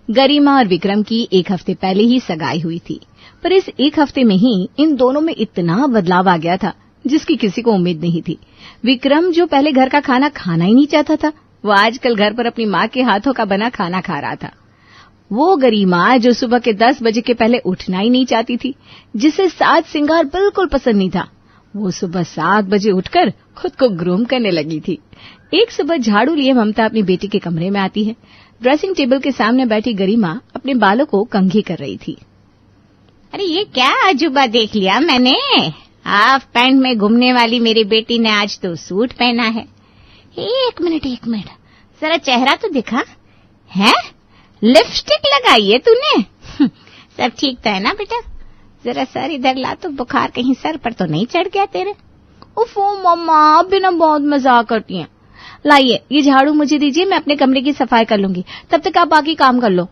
गरिमा और विक्रम की 1 हफ्ते पहले ही सगाई हुई थी, पर इस 1 हफ्ते में ही इन दोनों में इतना बदलाव आ गया था जिसकी किसी को उम्मीद नहीं थी। विक्रम जो पहले घर का खाना खाना ही नहीं चाहता था, वो आजकल घर पर अपनी माँ के हाथों का बना खाना खा रहा था। वो गरिमा जो सुबह के 10 बजे के पहले उठना ही नहीं चाहती थी, जिसे साज सिंगार बिल्कुल पसंद नहीं था, वो सुबह 7 बजे उठकर खुद को ग्रूम करने लगी थी। एक सुबह झाड़ू लिए ममता अपनी बेटी के कमरे में आती है। ड्रेसिंग टेबल के सामने बैठी गरिमा अपने बालों को कंघी कर रही थी। अरे ये क्या अजूबा देख लिया मैंने, हाफ पैंट में घूमने वाली मेरी बेटी ने आज तो सूट पहना है। एक मिनट जरा चेहरा तो दिखा है, लिपस्टिक लगाई है तूने। सब ठीक तो है ना बेटा? जरा सर इधर ला तो बुखार कहीं सर पर तो नहीं चढ़ गया तेरे? उफो मम्मा, आप भी ना बहुत मजाक करती हैं। लाइए ये झाड़ू मुझे दीजिए, मैं अपने कमरे की सफाई कर लूंगी, तब तक आप बाकी काम कर लो।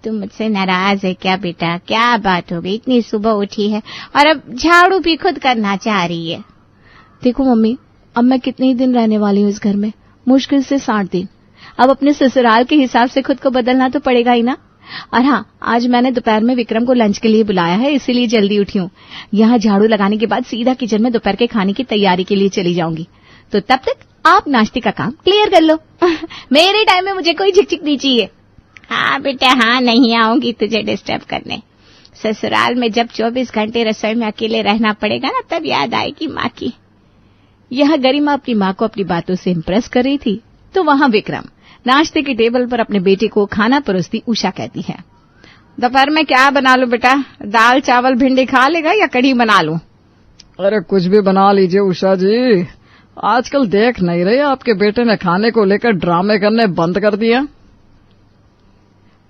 तुम मुझसे नाराज है क्या बेटा? क्या बात हो गई, इतनी सुबह उठी है और अब झाड़ू भी खुद करना चाह रही है? देखो मम्मी, अब मैं कितने ही दिन रहने वाली हूँ इस घर में, मुश्किल से 60 दिन। अब अपने ससुराल के हिसाब से खुद को बदलना तो पड़ेगा ही ना। और हाँ, आज मैंने दोपहर में विक्रम को लंच के लिए बुलाया है, इसीलिए जल्दी उठी हूँ। यहाँ झाड़ू लगाने के बाद सीधा किचन में दोपहर के खाने की तैयारी के लिए चली जाऊंगी, तो तब तक आप नाश्ते का काम क्लियर कर लो। मेरे टाइम में मुझे कोई झिकझिक नहीं चाहिए। हाँ बेटा हाँ, नहीं आऊंगी तुझे डिस्टर्ब करने। ससुराल में जब 24 घंटे रसोई में अकेले रहना पड़ेगा ना, तब याद आएगी माँ की। यह गरिमा अपनी माँ को अपनी बातों से इम्प्रेस कर रही थी, तो वहाँ विक्रम नाश्ते की टेबल पर अपने बेटे को खाना परोसती उषा कहती है, दोपहर में क्या बना लूं बेटा? दाल चावल भिंडी खा लेगा या कढ़ी बना लूं? अरे कुछ भी बना लीजिए उषा जी, आजकल देख नहीं रहे आपके बेटे ने खाने को लेकर ड्रामे करने बंद कर दिया।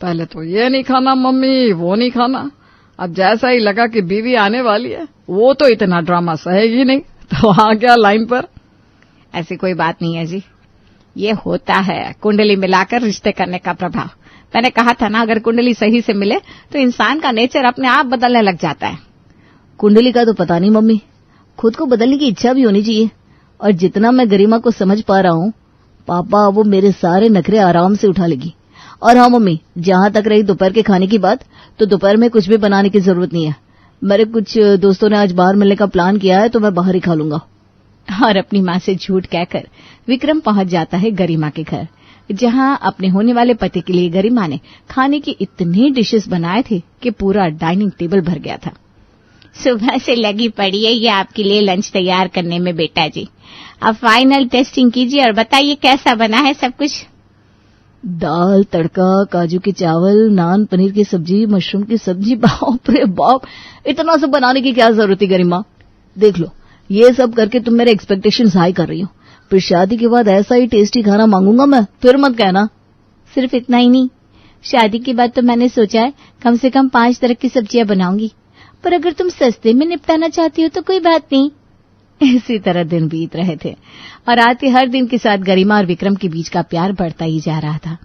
पहले तो ये नहीं खाना मम्मी, वो नहीं खाना, अब जैसा ही लगा कि बीवी आने वाली है, वो तो इतना ड्रामा सहेगी नहीं, तो आ गया लाइन पर। ऐसी कोई बात नहीं है जी, ये होता है कुंडली मिलाकर रिश्ते करने का प्रभाव। मैंने कहा था ना, अगर कुंडली सही से मिले तो इंसान का नेचर अपने आप बदलने लग जाता है। कुंडली का तो पता नहीं मम्मी, खुद को बदलने की इच्छा भी होनी चाहिए। और जितना मैं गरिमा को समझ पा रहा हूँ, पापा वो मेरे सारे नखरे आराम से उठा लेगी। और हाँ मम्मी, जहाँ तक रही दोपहर के खाने की बात, तो दोपहर में कुछ भी बनाने की जरूरत नहीं है। मेरे कुछ दोस्तों ने आज बाहर मिलने का प्लान किया है, तो मैं बाहर ही खा लूंगा। और अपनी माँ से झूठ कहकर विक्रम पहुंच जाता है गरिमा के घर, जहां अपने होने वाले पति के लिए गरिमा ने खाने की इतने डिशेस बनाए थे कि पूरा डाइनिंग टेबल भर गया था। सुबह से लगी पड़ी है ये आपके लिए लंच तैयार करने में बेटा जी। अब फाइनल टेस्टिंग कीजिए और बताइए कैसा बना है सब कुछ। दाल तड़का, काजू के चावल, नान, पनीर की सब्जी, मशरूम की सब्जी, बाप रे बाप, इतना सब बनाने की क्या जरूरत है गरिमा? देख लो, ये सब करके तुम मेरे एक्सपेक्टेशंस हाई कर रही हो, फिर शादी के बाद ऐसा ही टेस्टी खाना मांगूंगा मैं, फिर मत कहना। सिर्फ इतना ही नहीं, शादी के बाद तो मैंने सोचा है कम से कम 5 तरह की सब्जियां बनाऊंगी, पर अगर तुम सस्ते में निपटाना चाहती हो तो कोई बात नहीं। इसी तरह दिन बीत रहे थे और आते हर दिन के साथ गरिमा और विक्रम के बीच का प्यार बढ़ता ही जा रहा था।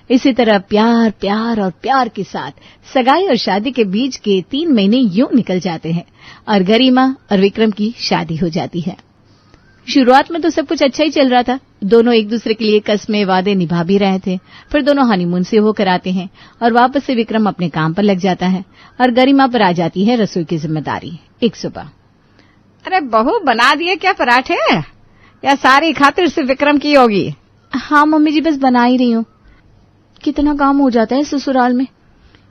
इसी तरह प्यार प्यार और प्यार के साथ सगाई और शादी के बीच के 3 महीने यूं निकल जाते हैं और गरिमा और विक्रम की शादी हो जाती है। शुरुआत में तो सब कुछ अच्छा ही चल रहा था, दोनों एक दूसरे के लिए कस्में वादे निभा भी रहे थे। फिर दोनों हनीमून से होकर आते हैं और वापस से विक्रम अपने काम पर लग जाता है और गरिमा पर आ जाती है रसोई की जिम्मेदारी। एक सुबह, अरे बहू बना दिए क्या पराठे, या सारी खातिर से विक्रम की होगी? हाँ मम्मी जी, बस बना ही रही हूँ। कितना काम हो जाता है ससुराल में।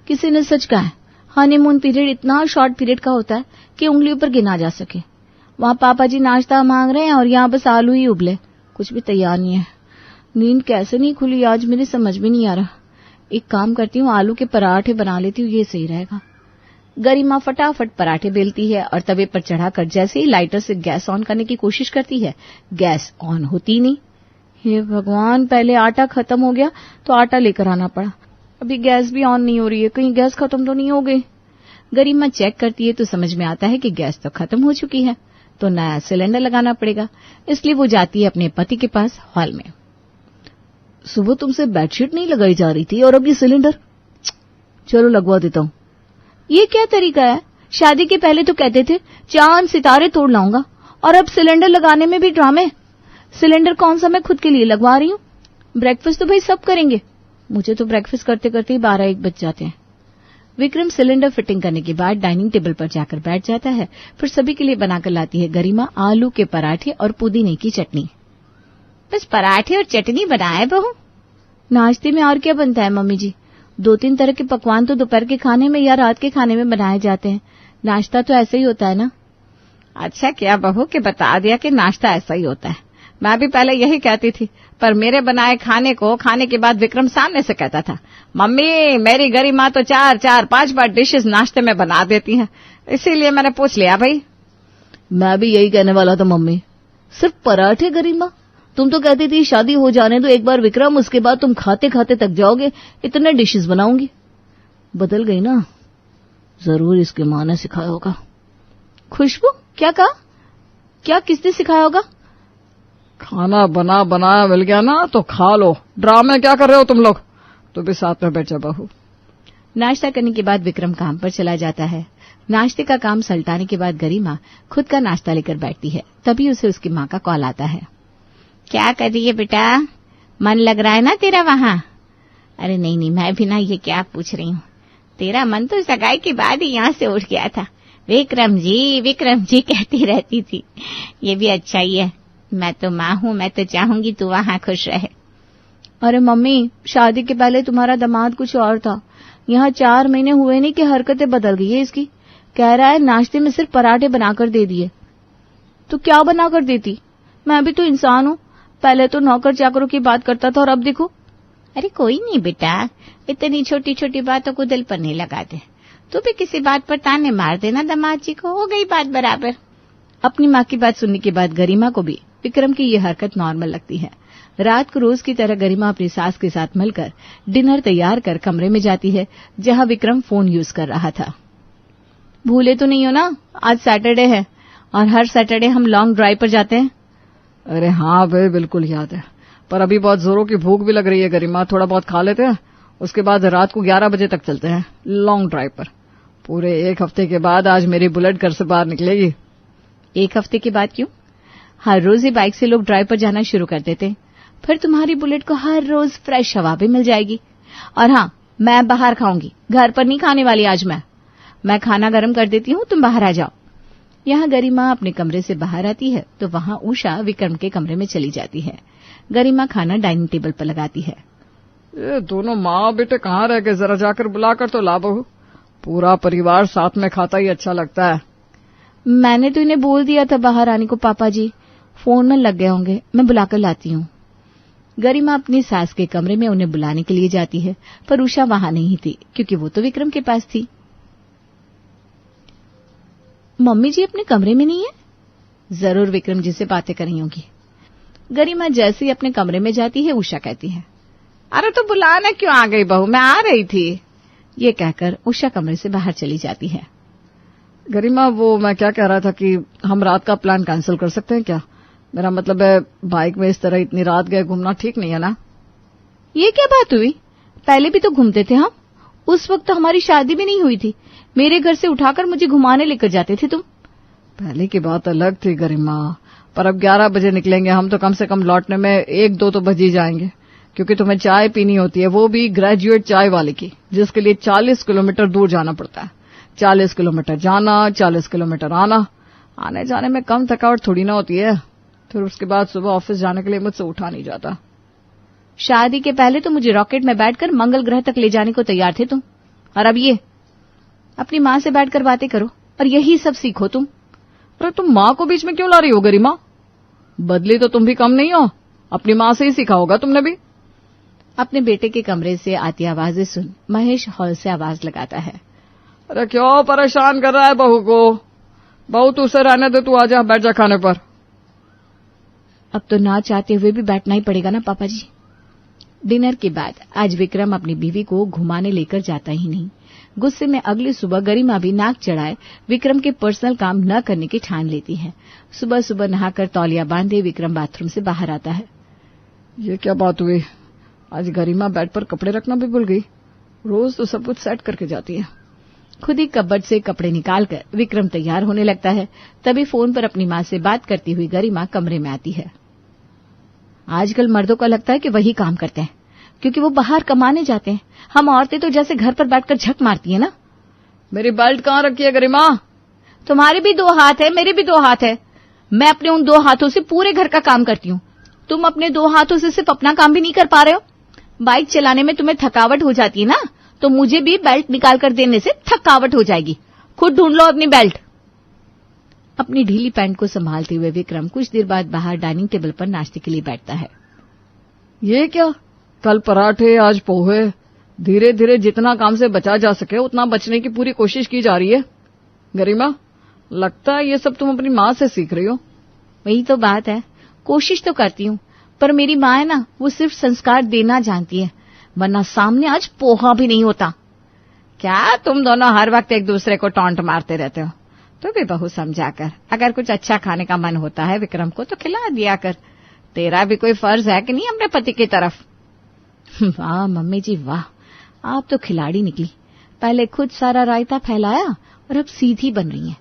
किसी ने सच कहा है, हनीमून पीरियड इतना शॉर्ट पीरियड का होता है कि उंगलियों पर गिना जा सके। वहाँ पापा जी नाश्ता मांग रहे हैं और यहाँ बस आलू ही उबले, कुछ भी तैयार नहीं है। नींद कैसे नहीं खुली आज, मेरी समझ में नहीं आ रहा। एक काम करती हूँ, आलू के पराठे बना लेती हूँ, ये सही रहेगा। गरिमा फटाफट पराठे बेलती है और तवे पर चढ़ाकर जैसे ही लाइटर से गैस ऑन करने की कोशिश करती है, गैस ऑन होती नहीं। हे भगवान, पहले आटा खत्म हो गया तो आटा लेकर आना पड़ा, अभी गैस भी ऑन नहीं हो रही है, कहीं गैस खत्म तो नहीं हो गई। गरिमा चेक करती है तो समझ में आता है कि गैस तो खत्म हो चुकी है, तो नया सिलेंडर लगाना पड़ेगा। इसलिए वो जाती है अपने पति के पास हॉल में। सुबह तुमसे बेडशीट नहीं लगाई जा रही थी और अब ये सिलेंडर, चलो लगवा देता हूँ। ये क्या तरीका है? शादी के पहले तो कहते थे चांद सितारे तोड़ लाऊंगा, और अब सिलेंडर लगाने में भी ड्रामे। सिलेंडर कौन सा मैं खुद के लिए लगवा रही हूँ, ब्रेकफास्ट तो भाई सब करेंगे। मुझे तो ब्रेकफास्ट करते करते ही 12-1 बज जाते हैं। विक्रम सिलेंडर फिटिंग करने के बाद डाइनिंग टेबल पर जाकर बैठ जाता है। फिर सभी के लिए बनाकर लाती है गरिमा आलू के पराठे और पुदीने की चटनी। बस पराठे और चटनी बनाए बहू? नाश्ते में और क्या बनता है मम्मी जी? 2-3 तरह के पकवान तो दोपहर के खाने में या रात के खाने में बनाए जाते हैं। नाश्ता तो ऐसा ही होता है ना। अच्छा क्या बहू कि बता दिया कि नाश्ता ऐसा ही होता है। मैं भी पहले यही कहती थी, पर मेरे बनाए खाने को खाने के बाद विक्रम सामने से कहता था, मम्मी मेरी गरिमा तो 4-5 बार डिशेस नाश्ते में बना देती है, इसीलिए मैंने पूछ लिया भाई। मैं भी यही कहने वाला था मम्मी, सिर्फ पराठे गरिमा? तुम तो कहती थी शादी हो जाने दो एक बार विक्रम, उसके बाद तुम खाते खाते थक जाओगे, इतने डिशेस बनाऊंगी। बदल गई ना, जरूर इसके माँ ने सिखाया होगा। खुशबू क्या कहा? क्या किसने सिखाया होगा? खाना बना बनाया मिल गया ना तो खा लो, ड्रामे क्या कर रहे हो तुम लोग? तो भी साथ में बैठ जा बहू। नाश्ता करने के बाद विक्रम काम पर चला जाता है। नाश्ते का काम सल्टाने के बाद गरिमा खुद का नाश्ता लेकर बैठती है। तभी उसे उसकी माँ का कॉल आता है। क्या कर रही है बेटा? मन लग रहा है ना तेरा वहां? अरे नहीं, मैं भी ना ये क्या पूछ रही हूँ। तेरा मन तो सगाई के बाद ही यहाँ से उठ गया था। विक्रम जी कहती रहती थी। ये भी अच्छा ही है, मैं तो माँ हूँ, मैं तो चाहूंगी तू वहां खुश रहे। अरे मम्मी, शादी के पहले तुम्हारा दामाद कुछ और था। यहाँ 4 महीने हुए नहीं कि हरकतें बदल गई है इसकी। कह रहा है नाश्ते में सिर्फ पराठे बनाकर दे दिए। तो क्या बनाकर देती? मैं भी तो इंसान हूँ। पहले तो नौकर चाकरों की बात करता था और अब देखो। अरे कोई नहीं बेटा, इतनी छोटी छोटी बातों को दिल पर नहीं लगाते। तू भी किसी बात पर ताने मार देना दामाद जी को, हो गई बात बराबर। अपनी माँ की बात सुनने के बाद गरिमा को भी विक्रम की ये हरकत नॉर्मल लगती है। रात को रोज की तरह गरिमा अपनी सास के साथ मिलकर डिनर तैयार कर कमरे में जाती है जहां विक्रम फोन यूज कर रहा था। भूले तो नहीं हो ना, आज सैटरडे है और हर सैटरडे हम लॉन्ग ड्राइव पर जाते हैं। अरे हाँ भाई, बिल्कुल याद है, पर अभी बहुत जोरों की भूख भी लग रही है गरिमा, थोड़ा बहुत खा लेते हैं, उसके बाद रात को 11 बजे तक चलते हैं लॉन्ग ड्राइव पर। पूरे 1 हफ्ते के बाद आज मेरी बुलेट घर से बाहर निकलेगी। 1 हफ्ते के बाद क्यों? हर रोज ही बाइक से लोग ड्राइव पर जाना शुरू कर देते, फिर तुम्हारी बुलेट को हर रोज फ्रेश हवा भी मिल जाएगी। और हाँ, मैं बाहर खाऊंगी, घर पर नहीं खाने वाली आज मैं खाना गर्म कर देती हूँ, तुम बाहर आ जाओ। यहाँ गरिमा अपने कमरे से बाहर आती है तो वहाँ उषा विक्रम के कमरे में चली जाती है। गरिमा खाना डाइनिंग टेबल पर लगाती है। ये दोनों माँ बेटे कहाँ रह गए? जरा जाकर बुलाकर तो ला बहू, पूरा परिवार साथ में खाता ही अच्छा लगता है। मैंने तो इन्हें बोल दिया था बाहर आने को पापा जी, फोन में लग गए होंगे, मैं बुलाकर लाती हूँ। गरिमा अपनी सास के कमरे में उन्हें बुलाने के लिए जाती है, पर उषा वहां नहीं थी क्योंकि वो तो विक्रम के पास थी। मम्मी जी अपने कमरे में नहीं है? जरूर विक्रम जी से बातें कर रही होंगी। गरिमा जैसे ही अपने कमरे में जाती है, उषा कहती है, अरे तो बुलाने क्यों आ गई बहू, मैं आ रही थी। ये कहकर उषा कमरे से बाहर चली जाती है। गरिमा, वो मैं क्या कह रहा था कि हम रात का प्लान कैंसिल कर सकते हैं क्या? मेरा मतलब है, बाइक में इस तरह इतनी रात गए घूमना ठीक नहीं है ना। ये क्या बात हुई? पहले भी तो घूमते थे हम, उस वक्त तो हमारी शादी भी नहीं हुई थी। मेरे घर से उठाकर मुझे घुमाने लेकर जाते थे तुम। पहले की बात अलग थी गरिमा, पर अब 11 बजे निकलेंगे हम तो कम से कम लौटने में 1-2 तो बज ही जाएंगे, क्योंकि तुम्हें चाय पीनी होती है, वो भी ग्रेजुएट चाय वाले की, जिसके लिए 40 किलोमीटर दूर जाना पड़ता है। 40 किलोमीटर जाना, 40 किलोमीटर आना, आने जाने में कम थकावट थोड़ी ना होती है। फिर उसके बाद सुबह ऑफिस जाने के लिए मुझसे उठा नहीं जाता। शादी के पहले तो मुझे रॉकेट में बैठकर मंगल ग्रह तक ले जाने को तैयार थे तुम, और अब ये। अपनी माँ से बैठकर बातें करो और यही सब सीखो तुम। अरे तुम माँ को बीच में क्यों ला रही हो गरिमा? बदली तो तुम भी कम नहीं हो, अपनी माँ से ही सीखा होगा तुमने भी। अपने बेटे के कमरे से आती आवाजें सुन महेश हॉल से आवाज लगाता है। अरे क्यों परेशान कर रहा है बहू को? बहू तू उसे रहने दे, तू आजा, बैठ जा खाने पर। अब तो ना चाहते हुए भी बैठना ही पड़ेगा ना पापा जी। डिनर के बाद आज विक्रम अपनी बीवी को घुमाने लेकर जाता ही नहीं। गुस्से में अगली सुबह गरिमा भी नाक चढ़ाए विक्रम के पर्सनल काम न करने की ठान लेती है। सुबह सुबह नहाकर तौलिया बांधे विक्रम बाथरूम से बाहर आता है। ये क्या बात हुई? आज गरिमा बेड पर कपड़े रखना भी भूल गई। रोज तो सब कुछ सेट करके जाती है। खुद ही कबर्ड से कपड़े निकालकर विक्रम तैयार होने लगता है। तभी फोन पर अपनी माँ से बात करती हुई गरिमा कमरे में आती है। आजकल मर्दों को लगता है कि वही काम करते हैं, क्योंकि वो बाहर कमाने जाते हैं। हम औरतें तो जैसे घर पर बैठकर झक मारती है ना। मेरी बेल्ट कहाँ रखी है गरिमा? तुम्हारे भी 2 हाथ है, मेरे भी 2 हाथ है। मैं अपने उन 2 हाथों से पूरे घर का काम करती हूँ। तुम अपने 2 हाथों से सिर्फ अपना काम भी नहीं कर पा रहे हो। बाइक चलाने में तुम्हें थकावट हो जाती है ना, तो मुझे भी बेल्ट निकाल कर देने से थकावट हो जाएगी। खुद ढूंढ लो अपनी बेल्ट। अपनी ढीली पैंट को संभालते हुए विक्रम कुछ देर बाद बाहर डाइनिंग टेबल पर नाश्ते के लिए बैठता है। ये क्या? कल पराठे, आज पोहे। धीरे धीरे जितना काम से बचा जा सके उतना बचने की पूरी कोशिश की जा रही है। गरिमा, लगता है ये सब तुम अपनी माँ से सीख रही हो। वही तो बात है, कोशिश तो करती हूँ, पर मेरी माँ है ना, वो सिर्फ संस्कार देना जानती है, वरना सामने आज पोहा भी नहीं होता। क्या तुम दोनों हर वक्त एक दूसरे को टॉन्ट मारते रहते हो? तो भी बहू समझा कर, अगर कुछ अच्छा खाने का मन होता है विक्रम को तो खिला दिया कर। तेरा भी कोई फर्ज है कि नहीं अपने पति की तरफ? वाह मम्मी जी वाह, आप तो खिलाड़ी निकली। पहले खुद सारा रायता फैलाया और अब सीधी बन रही हैं।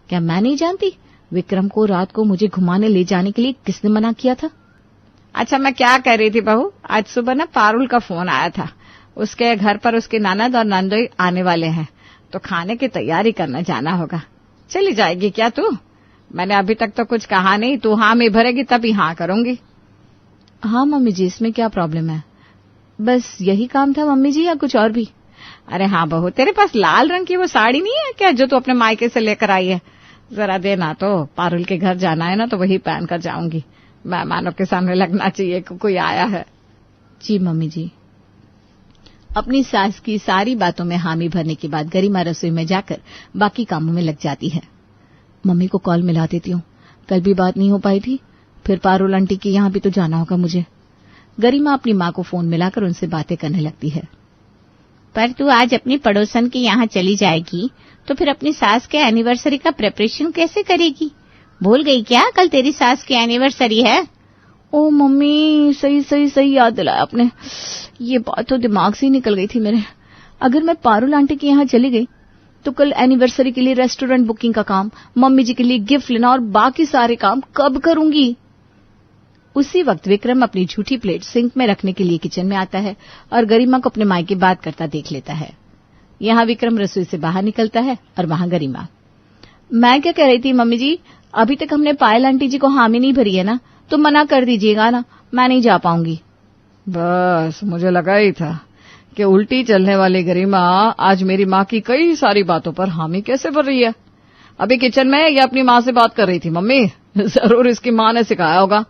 क्या मैं नहीं जानती विक्रम को रात को मुझे घुमाने ले जाने के लिए किसने मना किया था? अच्छा, मैं क्या कह रही थी बहू, आज सुबह ना पारुल का फोन आया था। उसके घर पर उसकी ननद और नंदोई आने वाले हैं, तो खाने की तैयारी करना जाना होगा। चली जाएगी क्या तू? मैंने अभी तक तो कुछ कहा नहीं, तू हाँ में भरेगी तभी हाँ करूंगी। हाँ मम्मी जी, इसमें क्या प्रॉब्लम है? बस यही काम था मम्मी जी, या कुछ और भी? अरे हाँ बहू, तेरे पास लाल रंग की वो साड़ी नहीं है क्या जो तू अपने मायके से लेकर आई है? जरा देना तो, पारुल के घर जाना है ना, तो वही पहन कर जाऊंगी। मेहमानों के सामने लगना चाहिए कि कोई आया है। जी मम्मी जी। अपनी सास की सारी बातों में हामी भरने के बाद गरिमा रसोई में जाकर बाकी कामों में लग जाती है। मम्मी को कॉल मिला देती हूँ, कल भी बात नहीं हो पाई थी, फिर पारुल आंटी के यहाँ भी तो जाना होगा मुझे। गरिमा अपनी माँ को फोन मिलाकर उनसे बातें करने लगती है। पर तू आज अपनी पड़ोसन के यहाँ चली जाएगी तो फिर अपनी सास के एनिवर्सरी का प्रिपरेशन कैसे करेगी? भूल गई क्या कल तेरी सास की एनिवर्सरी है? ओ मम्मी, सही याद दिलाया आपने। ये बात तो दिमाग से ही निकल गई थी मेरे। अगर मैं पारुल आंटी के यहाँ चली गई तो कल एनिवर्सरी के लिए रेस्टोरेंट बुकिंग का काम, मम्मी जी के लिए गिफ्ट लेना और बाकी सारे काम कब करूंगी? उसी वक्त विक्रम अपनी झूठी प्लेट सिंक में रखने के लिए किचन में आता है और गरिमा को अपने मायके बात करता देख लेता है। यहाँ विक्रम रसोई से बाहर निकलता है और वहां गरिमा। मैं क्या कह रही थी मम्मी जी, अभी तक हमने पायल आंटी जी को हामी नहीं भरी है ना, तो मना कर दीजिएगा ना, मैं नहीं जा पाऊंगी। बस मुझे लगा ही था कि उल्टी चलने वाली गरिमा आज मेरी माँ की कई सारी बातों पर हामी कैसे भर रही है। अभी किचन में ये अपनी माँ से बात कर रही थी। मम्मी, जरूर इसकी माँ ने सिखाया होगा।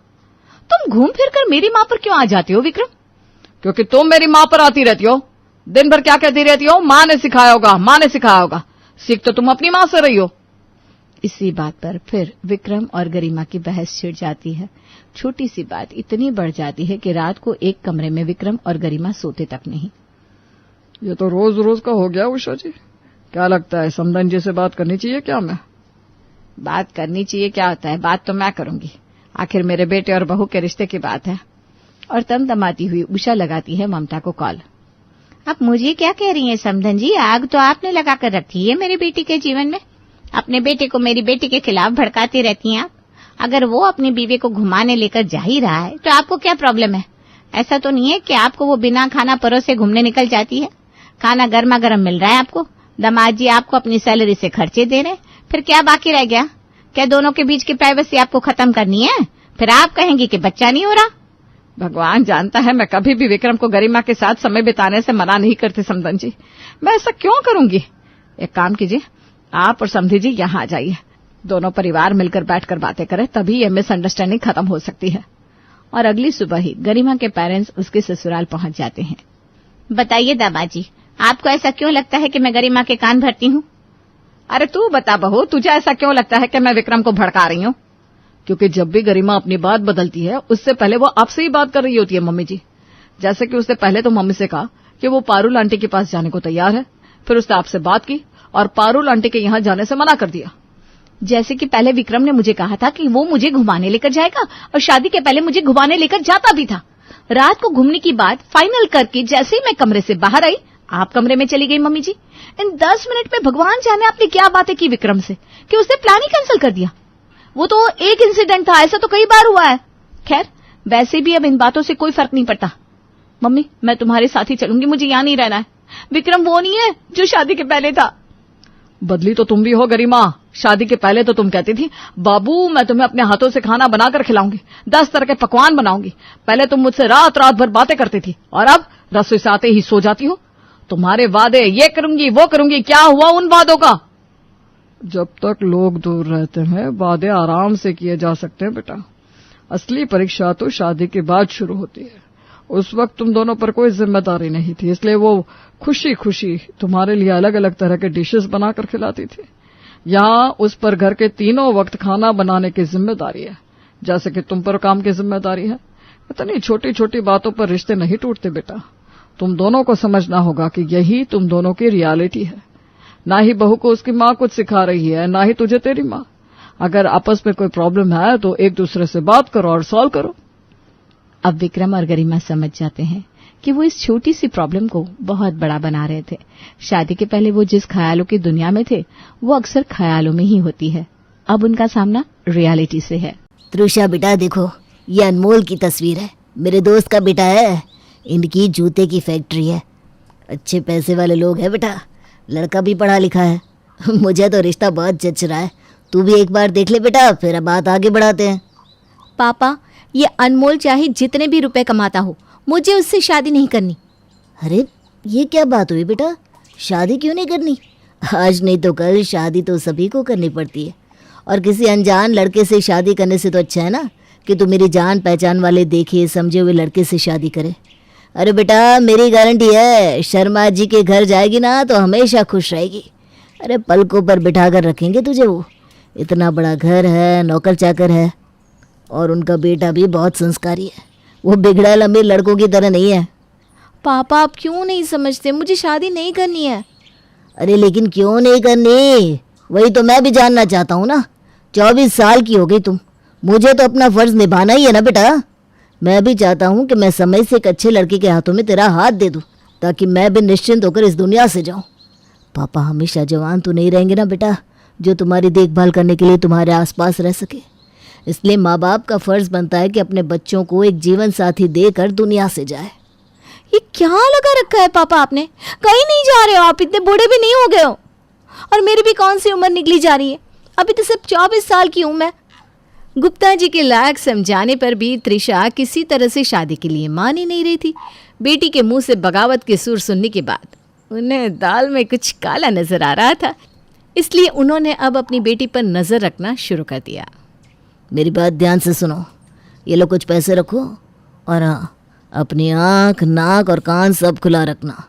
तुम घूम फिर कर मेरी माँ पर क्यों आ जाती हो विक्रम? क्योंकि तुम मेरी माँ पर आती रहती हो, दिन भर क्या कहती रहती हो, माँ ने सिखाया होगा, माँ ने सिखाया होगा। सीख तो तुम अपनी माँ से रही हो। इसी बात पर फिर विक्रम और गरिमा की बहस छिड़ जाती है। छोटी सी बात इतनी बढ़ जाती है कि रात को एक कमरे में विक्रम और गरिमा सोते तक नहीं। ये तो रोज रोज का हो गया उषा जी। क्या लगता है समदन जी से बात करनी चाहिए क्या? मैं बात करनी चाहिए क्या होता है, बात तो मैं करूंगी, आखिर मेरे बेटे और बहू के रिश्ते की बात है। और तमतमाती हुई उषा लगाती है ममता को कॉल। अब मुझे क्या कह रही हैं समधन जी, आग तो आपने लगा कर रखी है मेरी बेटी के जीवन में। अपने बेटे को मेरी बेटी के खिलाफ भड़काती रहती हैं आप। अगर वो अपनी बीवी को घुमाने लेकर जा ही रहा है तो आपको क्या प्रॉब्लम है? ऐसा तो नहीं है कि आपको वो बिना खाना परोसे घूमने निकल जाती है। खाना गर्मा गर्म मिल रहा है आपको, दामाद जी आपको अपनी सैलरी से खर्चे दे रहे हैं, फिर क्या बाकी रह गया? क्या दोनों के बीच की प्राइवेसी आपको खत्म करनी है? फिर आप कहेंगी कि बच्चा नहीं हो रहा। भगवान जानता है मैं कभी भी विक्रम को गरिमा के साथ समय बिताने से मना नहीं करती समधन जी। मैं ऐसा क्यों करूंगी? एक काम कीजिए, आप और समधी जी यहाँ आ जाइए, दोनों परिवार मिलकर बैठकर बातें करें, तभी ये मिसअंडरस्टैंडिंग खत्म हो सकती है। और अगली सुबह ही गरिमा के पेरेंट्स उसके ससुराल पहुंच जाते हैं। बताइए दामाद जी, आपको ऐसा क्यों लगता है कि मैं गरिमा के कान भरती हूँ? अरे तू बता बहू, तुझे ऐसा क्यों लगता है कि मैं विक्रम को भड़का रही हूँ? क्योंकि जब भी गरिमा अपनी बात बदलती है उससे पहले वो आपसे ही बात कर रही होती है मम्मी जी। जैसे कि उसने पहले तो मम्मी से कहा कि वो पारुल आंटी के पास जाने को तैयार है, फिर उसने आपसे बात की और पारुल आंटी के यहाँ जाने से मना कर दिया। जैसे कि पहले विक्रम ने मुझे कहा था कि वो मुझे घुमाने लेकर जाएगा और शादी के पहले मुझे घुमाने लेकर जाता भी था। रात को घूमने की बात फाइनल करके जैसे ही मैं कमरे से बाहर आई, आप कमरे में चली गई मम्मी जी। इन 10 मिनट में भगवान जाने आपने क्या बातें की विक्रम से कि उसने प्लान ही कैंसिल कर दिया। वो तो एक इंसिडेंट था, ऐसा तो कई बार हुआ है। खैर, वैसे भी अब इन बातों से कोई फर्क नहीं पड़ता। मम्मी मैं तुम्हारे साथ ही चलूंगी, मुझे यहाँ नहीं रहना है। विक्रम वो नहीं है जो शादी के पहले था। बदली तो तुम भी हो गरिमा। शादी के पहले तो तुम कहती थी बाबू मैं तुम्हें अपने हाथों से खाना बनाकर खिलाऊंगी, 10 तरह के पकवान बनाऊंगी। पहले तुम मुझसे रात रात भर बातें करती थी और अब रसोई से आते ही सो जाती हो। तुम्हारे वादे ये करूंगी वो करूंगी, क्या हुआ उन वादों का? जब तक लोग दूर रहते हैं वादे आराम से किए जा सकते हैं बेटा। असली परीक्षा तो शादी के बाद शुरू होती है। उस वक्त तुम दोनों पर कोई जिम्मेदारी नहीं थी, इसलिए वो खुशी खुशी तुम्हारे लिए अलग अलग तरह के डिशेस बनाकर खिलाती थी। यहाँ उस पर घर के तीनों वक्त खाना बनाने की जिम्मेदारी है, जैसे कि तुम पर काम की जिम्मेदारी है। इतनी छोटी छोटी बातों पर रिश्ते नहीं टूटते बेटा। तुम दोनों को समझना होगा कि यही तुम दोनों की रियलिटी है। ना ही बहू को उसकी माँ कुछ सिखा रही है, ना ही तुझे तेरी माँ। अगर आपस में कोई प्रॉब्लम है तो एक दूसरे से बात करो और सॉल्व करो। अब विक्रम और गरिमा समझ जाते हैं कि वो इस छोटी सी प्रॉब्लम को बहुत बड़ा बना रहे थे। शादी के पहले वो जिस ख्यालों की दुनिया में थे वो अक्सर ख्यालों में ही होती है। अब उनका सामना रियलिटी से है। त्रिशा बेटा देखो, ये अनमोल की तस्वीर है, मेरे दोस्त का बेटा है। इनकी जूते की फैक्ट्री है, अच्छे पैसे वाले लोग हैं बेटा, लड़का भी पढ़ा लिखा है। मुझे तो रिश्ता बहुत जच रहा है, तू भी एक बार देख ले बेटा, फिर बात आगे बढ़ाते हैं। पापा ये अनमोल चाहे जितने भी रुपए कमाता हो, मुझे उससे शादी नहीं करनी। अरे ये क्या बात हुई बेटा, शादी क्यों नहीं करनी? आज नहीं तो कल शादी तो सभी को करनी पड़ती है, और किसी अनजान लड़के से शादी करने से तो अच्छा है ना कि तू मेरी जान पहचान वाले देखे समझे हुए लड़के से शादी करे। अरे बेटा मेरी गारंटी है, शर्मा जी के घर जाएगी ना तो हमेशा खुश रहेगी। अरे पलकों पर बिठा कर रखेंगे तुझे, वो इतना बड़ा घर है, नौकर चाकर है, और उनका बेटा भी बहुत संस्कारी है। वो बिगड़ैल अमीर लड़कों की तरह नहीं है। पापा आप क्यों नहीं समझते, मुझे शादी नहीं करनी है। अरे लेकिन क्यों नहीं करनी, वही तो मैं भी जानना चाहता हूँ ना। 24 साल की हो गई तुम, मुझे तो अपना फर्ज निभाना ही है ना बेटा। मैं भी चाहता हूँ कि मैं समय से एक अच्छे लड़के के हाथों में तेरा हाथ दे दूँ, ताकि मैं भी निश्चिंत होकर इस दुनिया से जाऊँ। पापा हमेशा जवान तो नहीं रहेंगे ना बेटा, जो तुम्हारी देखभाल करने के लिए तुम्हारे आसपास रह सके। इसलिए माँ बाप का फर्ज बनता है कि अपने बच्चों को एक जीवन साथी देकर दुनिया से जाए। ये क्या लगा रखा है पापा आपने, कहीं नहीं जा रहे हो आप, इतने बूढ़े भी नहीं हो गए हो, और मेरी भी कौन सी उम्र निकली जा रही है, अभी तो सिर्फ 24 साल की हूँ मैं। गुप्ता जी के लायक समझाने पर भी त्रिशा किसी तरह से शादी के लिए मान ही नहीं रही थी। बेटी के मुंह से बगावत के सुर सुनने के बाद उन्हें दाल में कुछ काला नजर आ रहा था, इसलिए उन्होंने अब अपनी बेटी पर नजर रखना शुरू कर दिया। मेरी बात ध्यान से सुनो, ये लो कुछ पैसे रखो, और हाँ अपनी आँख नाक और कान सब खुला रखना।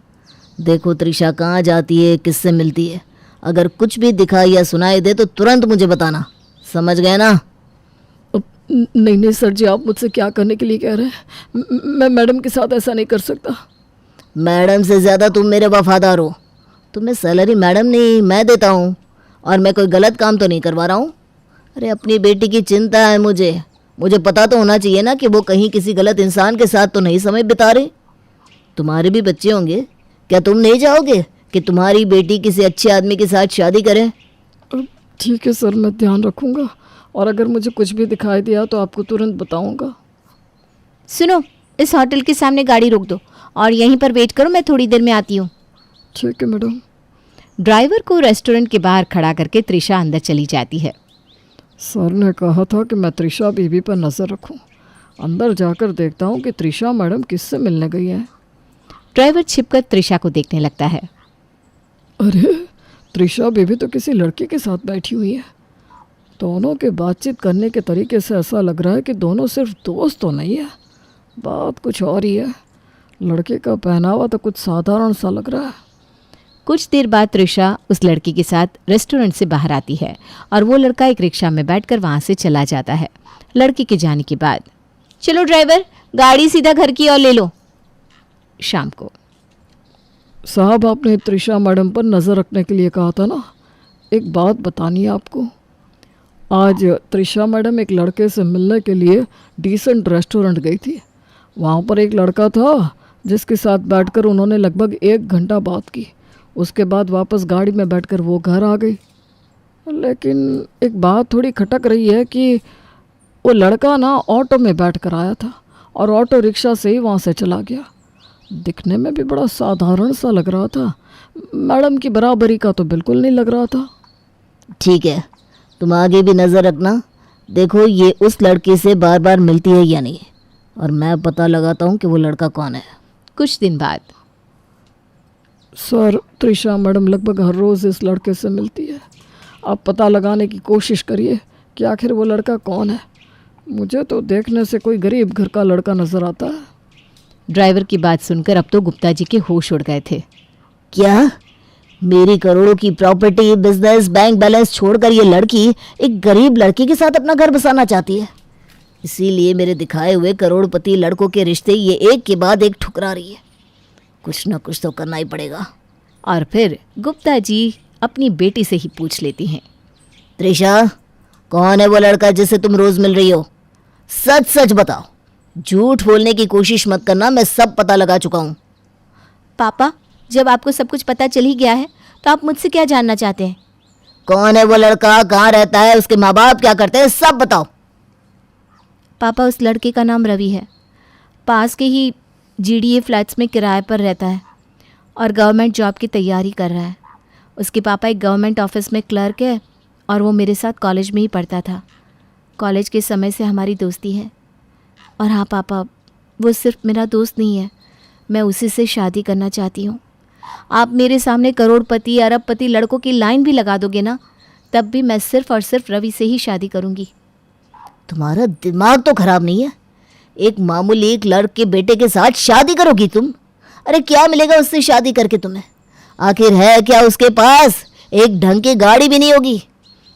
देखो त्रिशा कहाँ जाती है, किससे मिलती है, अगर कुछ भी दिखाई या सुनाई दे तो तुरंत मुझे बताना, समझ गए ना? नहीं नहीं सर जी, आप मुझसे क्या करने के लिए कह रहे हैं? मैं मैडम के साथ ऐसा नहीं कर सकता। मैडम से ज़्यादा तुम मेरे वफादार हो। तुम्हें सैलरी मैडम नहीं मैं देता हूँ, और मैं कोई गलत काम तो नहीं करवा रहा हूँ। अरे अपनी बेटी की चिंता है मुझे पता तो होना चाहिए ना कि वो कहीं किसी गलत इंसान के साथ तो नहीं समय बिता रही। तुम्हारे भी बच्चे होंगे, क्या तुम नहीं चाहोगे कि तुम्हारी बेटी किसी अच्छे आदमी के साथ शादी करे? ठीक है सर, मैं ध्यान रखूंगा, और अगर मुझे कुछ भी दिखाई दिया तो आपको तुरंत बताऊंगा। सुनो, इस होटल के सामने गाड़ी रोक दो और यहीं पर वेट करो, मैं थोड़ी देर में आती हूँ। ठीक है मैडम। ड्राइवर को रेस्टोरेंट के बाहर खड़ा करके त्रिशा अंदर चली जाती है। सर ने कहा था कि मैं त्रिशा बीबी पर नजर रखूं। अंदर जाकर देखता हूं कि त्रिशा मैडम किससे मिलने गई है। ड्राइवर छिपकर त्रिशा को देखने लगता है। अरे त्रिशा बीबी तो किसी लड़के के साथ बैठी हुई है। दोनों के बातचीत करने के तरीके से ऐसा लग रहा है कि दोनों सिर्फ दोस्त तो नहीं है, बात कुछ और ही है। लड़के का पहनावा तो कुछ साधारण सा लग रहा है। कुछ देर बाद त्रिशा उस लड़की के साथ रेस्टोरेंट से बाहर आती है और वो लड़का एक रिक्शा में बैठकर वहां से चला जाता है। लड़की के जाने के बाद, चलो ड्राइवर, गाड़ी सीधा घर की ओर ले लो। शाम को, साहब आपने त्रिशा मैडम पर नज़र रखने के लिए कहा था ना, एक बात बतानी है आपको। आज त्रिशा मैडम एक लड़के से मिलने के लिए डिसेंट रेस्टोरेंट गई थी। वहाँ पर एक लड़का था जिसके साथ बैठकर उन्होंने लगभग 1 घंटा बात की। उसके बाद वापस गाड़ी में बैठकर वो घर आ गई। लेकिन एक बात थोड़ी खटक रही है कि वो लड़का ना ऑटो में बैठकर आया था और ऑटो रिक्शा से ही वहाँ से चला गया। दिखने में भी बड़ा साधारण सा लग रहा था। मैडम की बराबरी का तो बिल्कुल नहीं लग रहा था। ठीक है, तुम आगे भी नज़र रखना, देखो ये उस लड़के से बार बार मिलती है या नहीं, और मैं पता लगाता हूँ कि वो लड़का कौन है। कुछ दिन बाद। सर, त्रिशा मैडम लगभग हर रोज़ इस लड़के से मिलती है। आप पता लगाने की कोशिश करिए कि आखिर वो लड़का कौन है। मुझे तो देखने से कोई गरीब घर का लड़का नज़र आता है। ड्राइवर की बात सुनकर अब तो गुप्ता जी के होश उड़ गए थे। क्या? मेरी करोड़ों की प्रॉपर्टी, बिजनेस, बैंक बैलेंस छोड़कर ये लड़की एक गरीब लड़के के साथ अपना घर बसाना चाहती है। इसीलिए मेरे दिखाए हुए करोड़पति लड़कों के रिश्ते ये एक के बाद एक ठुकरा रही है। कुछ ना कुछ तो करना ही पड़ेगा। और फिर गुप्ता जी अपनी बेटी से ही पूछ लेती हैं। त्रिशा, कौन है वो लड़का जिससे तुम रोज मिल रही हो? सच सच बताओ, झूठ बोलने की कोशिश मत करना, मैं सब पता लगा चुका हूँ। पापा, जब आपको सब कुछ पता चल ही गया है तो आप मुझसे क्या जानना चाहते हैं? कौन है वो लड़का, कहाँ रहता है, उसके माँ बाप क्या करते हैं, सब बताओ। पापा, उस लड़के का नाम रवि है। पास के ही GDA फ्लैट्स में किराए पर रहता है और गवर्नमेंट जॉब की तैयारी कर रहा है। उसके पापा एक गवर्नमेंट ऑफिस में क्लर्क है और वो मेरे साथ कॉलेज में ही पढ़ता था। कॉलेज के समय से हमारी दोस्ती है। और हाँ पापा, वो सिर्फ मेरा दोस्त नहीं है, मैं उसी से शादी करना चाहती हूँ। आप मेरे सामने करोड़पति अरबपति लड़कों की लाइन भी लगा दोगे ना, तब भी मैं सिर्फ और सिर्फ रवि से ही शादी करूँगी। तुम्हारा दिमाग तो खराब नहीं है? एक मामूली एक लड़के के बेटे के साथ शादी करोगी तुम? अरे क्या मिलेगा उससे शादी करके तुम्हें? आखिर है क्या उसके पास? एक ढंग की गाड़ी भी नहीं होगी।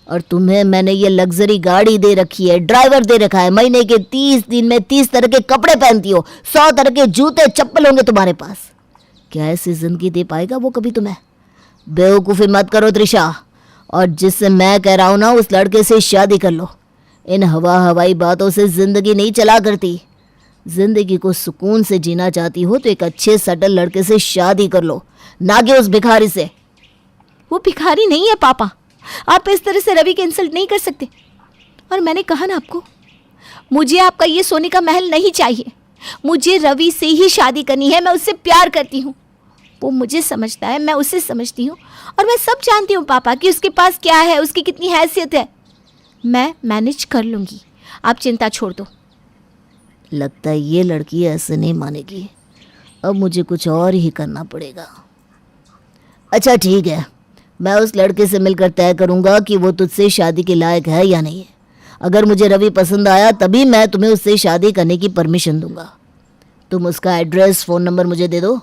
और तुम्हें मैंने ये लग्जरी गाड़ी दे रखी है, ड्राइवर दे रखा है, महीने के 30 दिन में 30 तरह के कपड़े पहनती हो, 100 तरह के जूते चप्पल होंगे तुम्हारे पास। क्या ऐसी जिंदगी दे पाएगा वो कभी तुम्हें? बेवकूफ़ी मत करो त्रिशा, और जिससे मैं कह रहा हूँ ना, उस लड़के से शादी कर लो। इन हवाई बातों से जिंदगी नहीं चला करती। जिंदगी को सुकून से जीना चाहती हो तो एक अच्छे सटल लड़के से शादी कर लो, ना कि उस भिखारी से। वो भिखारी नहीं है पापा, आप इस तरह से रवि की इंसल्ट नहीं कर सकते। और मैंने कहा ना आपको, मुझे आपका ये सोने का महल नहीं चाहिए। मुझे रवि से ही शादी करनी है। मैं उससे प्यार करती हूँ, वो मुझे समझता है, मैं उसे समझती हूँ। और मैं सब जानती हूँ पापा कि उसके पास क्या है, उसकी कितनी हैसियत है। मैं मैनेज कर लूँगी, आप चिंता छोड़ दो। लगता है ये लड़की ऐसे नहीं मानेगी। अब मुझे कुछ और ही करना पड़ेगा। अच्छा ठीक है, मैं उस लड़के से मिलकर तय करूंगा कि वो तुझसे शादी के लायक है या नहीं है। अगर मुझे रवि पसंद आया तभी मैं तुम्हें उससे शादी करने की परमिशन दूंगा। तुम उसका एड्रेस, फ़ोन नंबर मुझे दे दो।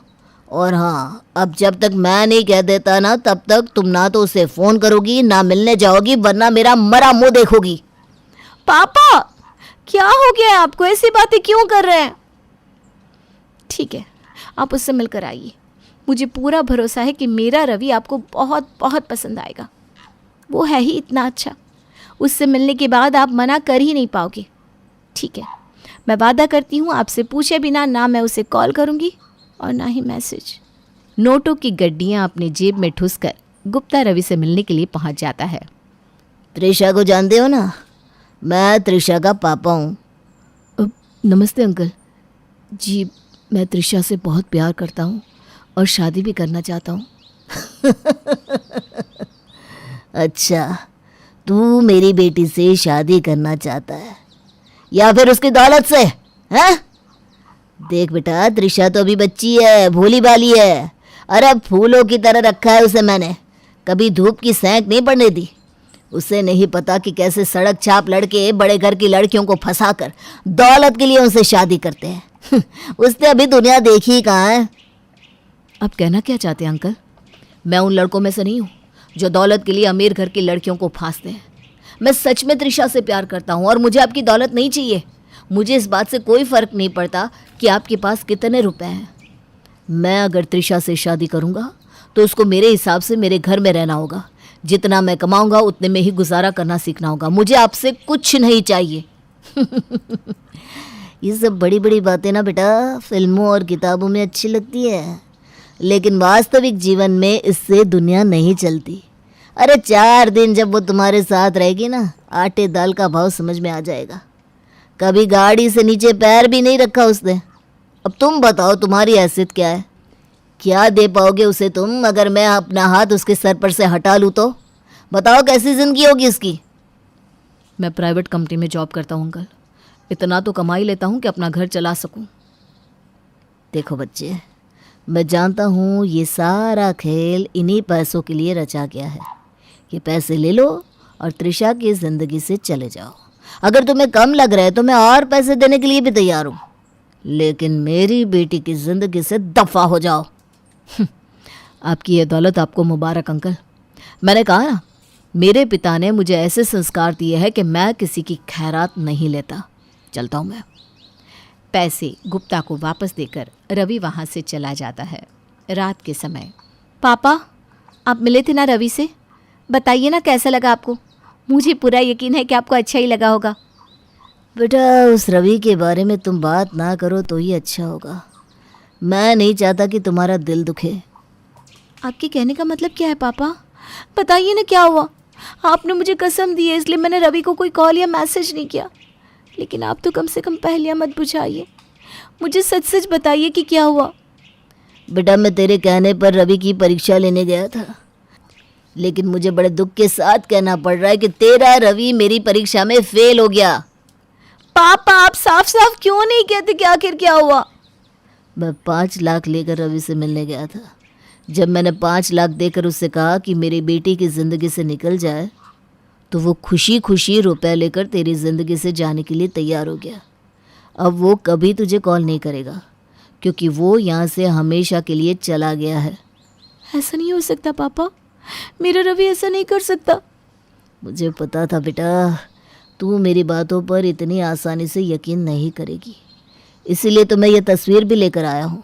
और हाँ, अब जब तक मैं नहीं कह देता ना, तब तक तुम ना तो उसे फ़ोन करोगी ना मिलने जाओगी, वरना मेरा मरा मुंह देखोगी। पापा, क्या हो गया आपको? ऐसी बातें क्यों कर रहे हैं? ठीक है, आप उससे मिलकर आइए। मुझे पूरा भरोसा है कि मेरा रवि आपको बहुत बहुत पसंद आएगा। वो है ही इतना अच्छा, उससे मिलने के बाद आप मना कर ही नहीं पाओगे। ठीक है, मैं वादा करती हूँ आपसे पूछे बिना ना मैं उसे कॉल करूँगी और ना ही मैसेज। नोटों की गड्डियाँ अपनी जेब में ठूसकर गुप्ता रवि से मिलने के लिए पहुँच जाता है। त्रिशा को जानते हो ना? मैं त्रिशा का पापा हूँ। नमस्ते अंकल जी, मैं त्रिशा से बहुत प्यार करता हूँ और शादी भी करना चाहता हूँ। अच्छा, तू मेरी बेटी से शादी करना चाहता है या फिर उसकी दौलत से? हैं? देख बेटा, त्रिशा तो अभी बच्ची है, भोली भाली है। अरे फूलों की तरह रखा है उसे मैंने, कभी धूप की सेंक नहीं पड़ने दी। उसे नहीं पता कि कैसे सड़क छाप लड़के बड़े घर की लड़कियों को फंसाकर दौलत के लिए उनसे शादी करते हैं। उसने अभी दुनिया देखी कहाँ है। आप कहना क्या चाहते हैं अंकल? मैं उन लड़कों में से नहीं हूँ जो दौलत के लिए अमीर घर की लड़कियों को फांसते हैं। मैं सच में त्रिशा से प्यार करता हूँ और मुझे आपकी दौलत नहीं चाहिए। मुझे इस बात से कोई फ़र्क नहीं पड़ता कि आपके पास कितने रुपए हैं। मैं अगर त्रिशा से शादी करूँगा तो उसको मेरे हिसाब से मेरे घर में रहना होगा। जितना मैं कमाऊँगा उतने में ही गुजारा करना सीखना होगा। मुझे आपसे कुछ नहीं चाहिए। ये सब बड़ी बड़ी बातें ना बेटा फिल्मों और किताबों में अच्छी लगती है, लेकिन वास्तविक जीवन में इससे दुनिया नहीं चलती। अरे 4 दिन जब वो तुम्हारे साथ रहेगी ना, आटे दाल का भाव समझ में आ जाएगा। कभी गाड़ी से नीचे पैर भी नहीं रखा उसने, अब तुम बताओ तुम्हारी हैसियत क्या है? क्या दे पाओगे उसे तुम अगर मैं अपना हाथ उसके सर पर से हटा लूँ तो? बताओ कैसी जिंदगी होगी उसकी? मैं प्राइवेट कंपनी में जॉब करता हूँ अंकल, इतना तो कमा ही लेता हूँ कि अपना घर चला सकूँ। देखो बच्चे, मैं जानता हूँ ये सारा खेल इन्हीं पैसों के लिए रचा गया है। ये पैसे ले लो और त्रिशा की ज़िंदगी से चले जाओ। अगर तुम्हें कम लग रहा है तो मैं और पैसे देने के लिए भी तैयार हूँ, लेकिन मेरी बेटी की ज़िंदगी से दफ़ा हो जाओ। आपकी ये दौलत आपको मुबारक अंकल। मैंने कहा ना, मेरे पिता ने मुझे ऐसे संस्कार दिए हैं कि मैं किसी की खैरात नहीं लेता। चलता हूँ मैं। पैसे गुप्ता को वापस देकर रवि वहाँ से चला जाता है। रात के समय, पापा आप मिले थे ना रवि से? बताइए ना कैसा लगा आपको? मुझे पूरा यकीन है कि आपको अच्छा ही लगा होगा। बेटा, उस रवि के बारे में तुम बात ना करो तो ही अच्छा होगा। मैं नहीं चाहता कि तुम्हारा दिल दुखे। आपके कहने का मतलब क्या है पापा? बताइए ना क्या हुआ। आपने मुझे कसम दी है इसलिए मैंने रवि को कोई कॉल या मैसेज नहीं किया, लेकिन आप तो कम से कम पहेलियां मत बुझाइए। मुझे सच सच बताइए कि क्या हुआ। बेटा, मैं तेरे कहने पर रवि की परीक्षा लेने गया था, लेकिन मुझे बड़े दुख के साथ कहना पड़ रहा है कि तेरा रवि मेरी परीक्षा में फेल हो गया। पापा आप साफ साफ क्यों नहीं कहते कि आखिर क्या हुआ? मैं 5 लाख लेकर रवि से मिलने गया था। जब मैंने 5 लाख देकर उससे कहा कि मेरी बेटी की ज़िंदगी से निकल जाए, तो वो खुशी खुशी रुपए लेकर तेरी ज़िंदगी से जाने के लिए तैयार हो गया। अब वो कभी तुझे कॉल नहीं करेगा, क्योंकि वो यहाँ से हमेशा के लिए चला गया है। ऐसा नहीं हो सकता पापा, मेरा रवि ऐसा नहीं कर सकता। मुझे पता था बेटा, तू मेरी बातों पर इतनी आसानी से यकीन नहीं करेगी, इसीलिए तो मैं ये तस्वीर भी लेकर आया हूँ।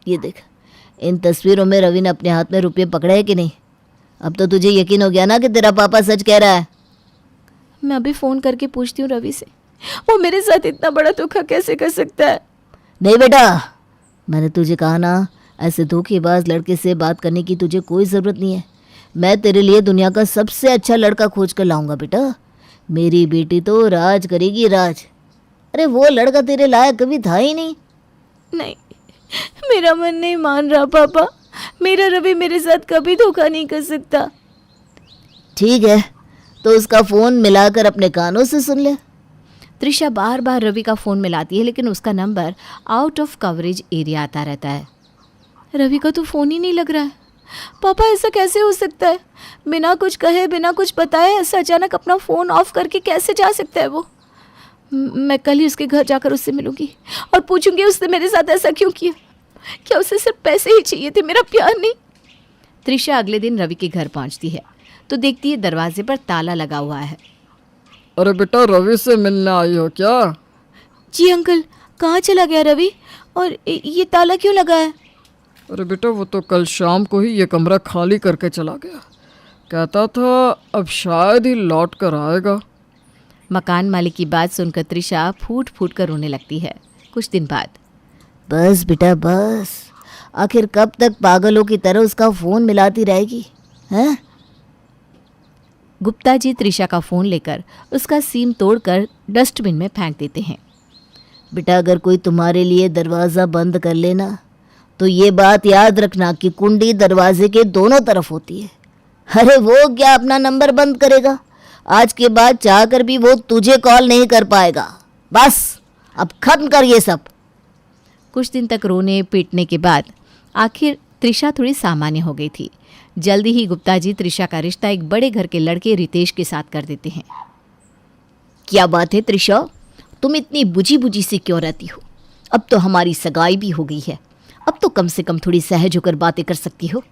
ये देख, इन तस्वीरों में रवि ने अपने हाथ में रुपये पकड़े हैं कि नहीं? अब तो तुझे यकीन हो गया ना कि तेरा पापा सच कह रहा है। मैं अभी फ़ोन करके पूछती हूँ रवि से, वो मेरे साथ इतना बड़ा धोखा कैसे कर सकता है? नहीं बेटा, मैंने तुझे कहा ना, ऐसे धोखेबाज लड़के से बात करने की तुझे कोई ज़रूरत नहीं है। मैं तेरे लिए दुनिया का सबसे अच्छा लड़का खोज कर लाऊंगा बेटा। मेरी बेटी तो राज करेगी, राज। अरे वो लड़का तेरे लायक कभी था ही नहीं। नहीं, मेरा मन नहीं मान रहा पापा। मेरा रवि मेरे साथ कभी धोखा नहीं कर सकता। ठीक है, तो उसका फ़ोन मिलाकर अपने कानों से सुन ले। त्रिशा बार बार रवि का फ़ोन मिलाती है, लेकिन उसका number out of coverage area आता रहता है। रवि का तो फ़ोन ही नहीं लग रहा है। पापा ऐसा कैसे हो सकता है? बिना कुछ कहे, बिना कुछ बताए ऐसा अचानक अपना फ़ोन ऑफ करके कैसे जा सकता है वो? मैं कल ही उसके घर जाकर उससे मिलूंगी और पूछूंगी उसने मेरे साथ ऐसा क्यों किया। क्या उसे सिर्फ पैसे ही चाहिए थे, मेरा प्यार नहीं? त्रिशा अगले दिन रवि के घर पहुंचती है तो देखती है दरवाजे पर ताला लगा हुआ है। अरे बेटा, रवि से मिलने आई हो क्या? जी अंकल, कहाँ चला गया रवि और ये ताला क्यों लगा है? अरे बेटा, वो तो कल शाम को ही ये कमरा खाली करके चला गया। कहता था अब शायद ही लौट कर आएगा। मकान मालिक की बात सुनकर त्रिशा फूट फूट कर रोने लगती है। कुछ दिन बाद, बस बेटा बस, आखिर कब तक पागलों की तरह उसका फ़ोन मिलाती रहेगी, हैं? गुप्ता जी त्रिशा का फ़ोन लेकर उसका सीम तोड़कर डस्टबिन में फेंक देते हैं। बेटा, अगर कोई तुम्हारे लिए दरवाज़ा बंद कर लेना तो ये बात याद रखना कि कुंडी दरवाजे के दोनों तरफ होती है। अरे वो क्या अपना नंबर बंद करेगा? आज के बाद चाहकर भी वो तुझे कॉल नहीं कर पाएगा। बस अब खत्म कर ये सब। कुछ दिन तक रोने पीटने के बाद आखिर त्रिशा थोड़ी सामान्य हो गई थी। जल्दी ही गुप्ता जी त्रिशा का रिश्ता एक बड़े घर के लड़के रितेश के साथ कर देते हैं। क्या बात है त्रिशा, तुम इतनी बुझी बुझी सी क्यों रहती हो? अब तो हमारी सगाई भी हो गई है, अब तो कम से कम थोड़ी सहज होकर बातें कर सकती हो।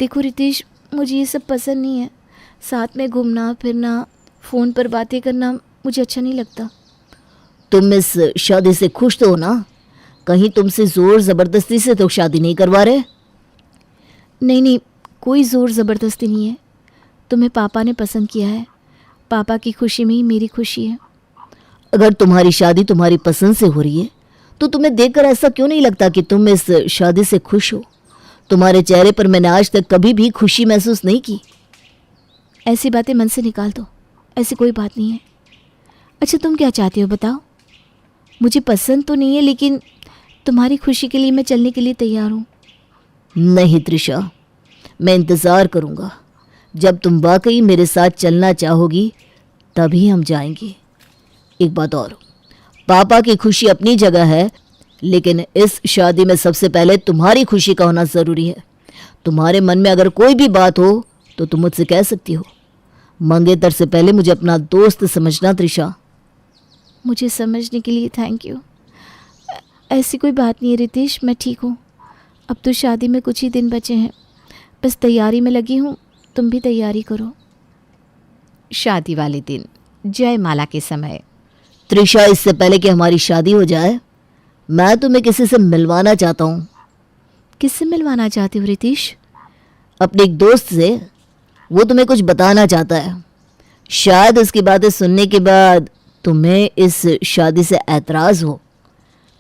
देखो रितेश, मुझे ये सब पसंद नहीं है। साथ में घूमना फिरना, फ़ोन पर बातें करना मुझे अच्छा नहीं लगता। तुम इस शादी से खुश तो हो ना? कहीं तुमसे ज़ोर ज़बरदस्ती से तो शादी नहीं करवा रहे? नहीं नहीं, कोई ज़ोर ज़बरदस्ती नहीं है। तुम्हें पापा ने पसंद किया है। पापा की खुशी में ही मेरी खुशी है। अगर तुम्हारी शादी तुम्हारी पसंद से हो रही है तो तुम्हें देखकर ऐसा क्यों नहीं लगता कि तुम इस शादी से खुश हो? तुम्हारे चेहरे पर मैंने आज तक कभी भी खुशी महसूस नहीं की। ऐसी बातें मन से निकाल दो, ऐसी कोई बात नहीं है। अच्छा तुम क्या चाहती हो बताओ? मुझे पसंद तो नहीं है, लेकिन तुम्हारी खुशी के लिए मैं चलने के लिए तैयार हूँ। नहीं त्रिशा, मैं इंतज़ार करूँगा। जब तुम वाकई मेरे साथ चलना चाहोगी तभी हम जाएंगे। एक बात और, पापा की खुशी अपनी जगह है, लेकिन इस शादी में सबसे पहले तुम्हारी खुशी का होना ज़रूरी है। तुम्हारे मन में अगर कोई भी बात हो तो तुम मुझसे कह सकती हो। मंगेतर से पहले मुझे अपना दोस्त समझना त्रिशा। मुझे समझने के लिए थैंक यू। ऐसी कोई बात नहीं है रितेश, मैं ठीक हूँ। अब तो शादी में कुछ ही दिन बचे हैं, बस तैयारी में लगी हूँ, तुम भी तैयारी करो। शादी वाले दिन जयमाला के समय। त्रिशा, इससे पहले कि हमारी शादी हो जाए मैं तुम्हें किसी से मिलवाना चाहता हूँ। किससे मिलवाना चाहती हो रितेश? अपने एक दोस्त से। वो तुम्हें कुछ बताना चाहता है। शायद उसकी बातें सुनने के बाद तुम्हें इस शादी से ऐतराज हो।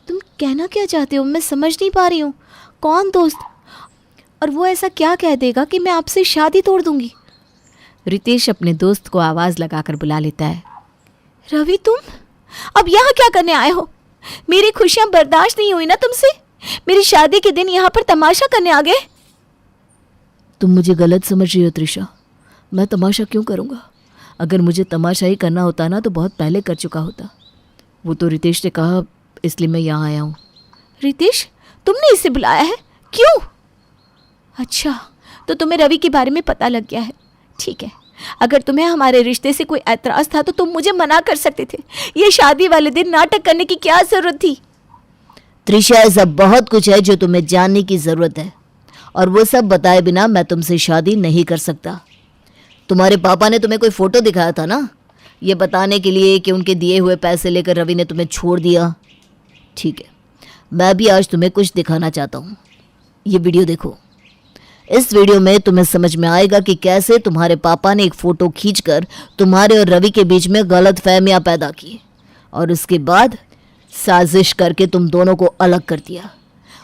तुम कहना क्या चाहते हो? मैं समझ नहीं पा रही हूँ। कौन दोस्त? और वो ऐसा क्या कह देगा कि मैं आपसे शादी तोड़ दूंगी? रितेश अपने दोस्त को आवाज़ लगाकर बुला लेता है। रवि, तुम अब यहाँ क्या करने आए हो? मेरी खुशियाँ बर्दाश्त नहीं हुई ना तुमसे? मेरी शादी के दिन यहाँ पर तमाशा करने आ गए? तुम मुझे गलत समझ रही हो त्रिशा। मैं तमाशा क्यों करूँगा? अगर मुझे तमाशा ही करना होता ना तो बहुत पहले कर चुका होता। वो तो रितेश ने कहा, इसलिए मैं यहाँ आया हूँ। रितेश, तुमने इसे बुलाया है? क्यों? अच्छा, तो तुम्हें रवि के बारे में पता लग गया है। ठीक है, अगर तुम्हें हमारे रिश्ते से कोई ऐतराज़ था तो तुम मुझे मना कर सकते थे। ये शादी वाले दिन नाटक करने की क्या ज़रूरत थी? त्रिशा, ऐसा बहुत कुछ है जो तुम्हें जानने की ज़रूरत है, और वो सब बताए बिना मैं तुमसे शादी नहीं कर सकता। तुम्हारे पापा ने तुम्हें कोई फ़ोटो दिखाया था ना, ये बताने के लिए कि उनके दिए हुए पैसे लेकर रवि ने तुम्हें छोड़ दिया। ठीक है, मैं भी आज तुम्हें कुछ दिखाना चाहता हूँ। ये वीडियो देखो। इस वीडियो में तुम्हें समझ में आएगा कि कैसे तुम्हारे पापा ने एक फ़ोटो खींचकर तुम्हारे और रवि के बीच में गलतफहमियां पैदा की और उसके बाद साजिश करके तुम दोनों को अलग कर दिया।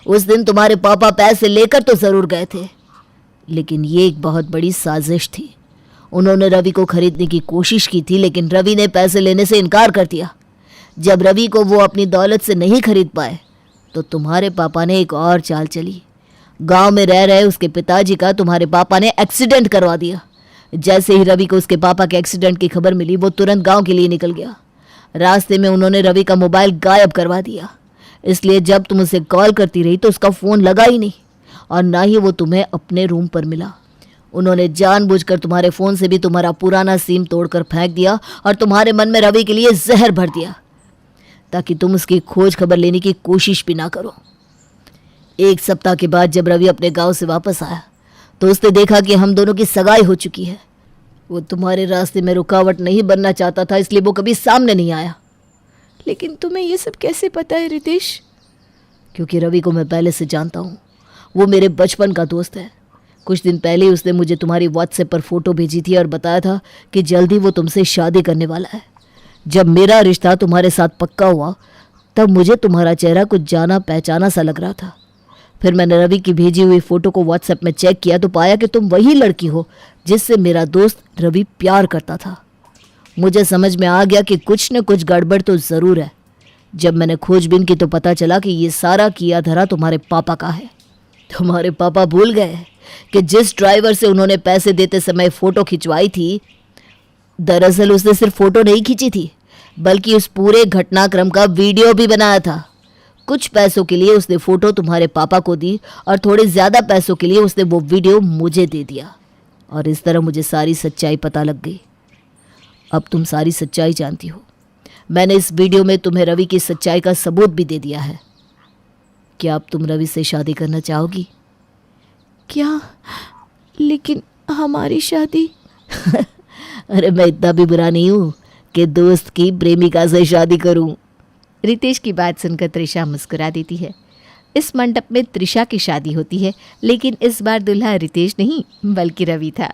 उस दिन तुम्हारे पापा पैसे लेकर तो ज़रूर गए थे, लेकिन ये एक बहुत बड़ी साजिश थी। उन्होंने रवि को खरीदने की कोशिश की थी, लेकिन रवि ने पैसे लेने से इनकार कर दिया। जब रवि को वो अपनी दौलत से नहीं खरीद पाए तो तुम्हारे पापा ने एक और चाल चली। गांव में रह रहे उसके पिताजी का तुम्हारे पापा ने एक्सीडेंट करवा दिया। जैसे ही रवि को उसके पापा के एक्सीडेंट की खबर मिली, वो तुरंत गांव के लिए निकल गया। रास्ते में उन्होंने रवि का मोबाइल गायब करवा दिया, इसलिए जब तुम उसे कॉल करती रही तो उसका फ़ोन लगा ही नहीं और ना ही वो तुम्हें अपने रूम पर मिला। उन्होंने जानबूझकर तुम्हारे फ़ोन से भी तुम्हारा पुराना सिम तोड़कर फेंक दिया और तुम्हारे मन में रवि के लिए जहर भर दिया ताकि तुम उसकी खोज खबर लेने की कोशिश भी ना करो। एक सप्ताह के बाद जब रवि अपने गांव से वापस आया तो उसने देखा कि हम दोनों की सगाई हो चुकी है। वो तुम्हारे रास्ते में रुकावट नहीं बनना चाहता था, इसलिए वो कभी सामने नहीं आया। लेकिन तुम्हें ये सब कैसे पता है रितेश? क्योंकि रवि को मैं पहले से जानता हूँ। वो मेरे बचपन का दोस्त है। कुछ दिन पहले ही उसने मुझे तुम्हारी व्हाट्सएप पर फ़ोटो भेजी थी और बताया था कि जल्दी वो तुमसे शादी करने वाला है। जब मेरा रिश्ता तुम्हारे साथ पक्का हुआ तब मुझे तुम्हारा चेहरा कुछ जाना पहचाना सा लग रहा था। फिर मैंने रवि की भेजी हुई फ़ोटो को व्हाट्सएप में चेक किया तो पाया कि तुम वही लड़की हो जिससे मेरा दोस्त रवि प्यार करता था। मुझे समझ में आ गया कि कुछ न कुछ गड़बड़ तो ज़रूर है। जब मैंने खोजबीन की तो पता चला कि ये सारा किया धरा तुम्हारे पापा का है। तुम्हारे पापा भूल गए कि जिस ड्राइवर से उन्होंने पैसे देते समय फ़ोटो खिंचवाई थी, दरअसल उसने सिर्फ फ़ोटो नहीं खींची थी बल्कि उस पूरे घटनाक्रम का वीडियो भी बनाया था। कुछ पैसों के लिए उसने फ़ोटो तुम्हारे पापा को दी और थोड़े ज़्यादा पैसों के लिए उसने वो वीडियो मुझे दे दिया और इस तरह मुझे सारी सच्चाई पता लग गई। अब तुम सारी सच्चाई जानती हो। मैंने इस वीडियो में तुम्हें रवि की सच्चाई का सबूत भी दे दिया है। क्या अब तुम रवि से शादी करना चाहोगी? क्या? लेकिन हमारी शादी? अरे मैं इतना भी बुरा नहीं हूँ कि दोस्त की प्रेमिका से शादी करूँ। रितेश की बात सुनकर त्रिशा मुस्कुरा देती है। इस मंडप में त्रिशा की शादी होती है, लेकिन इस बार दूल्हा रितेश नहीं बल्कि रवि था।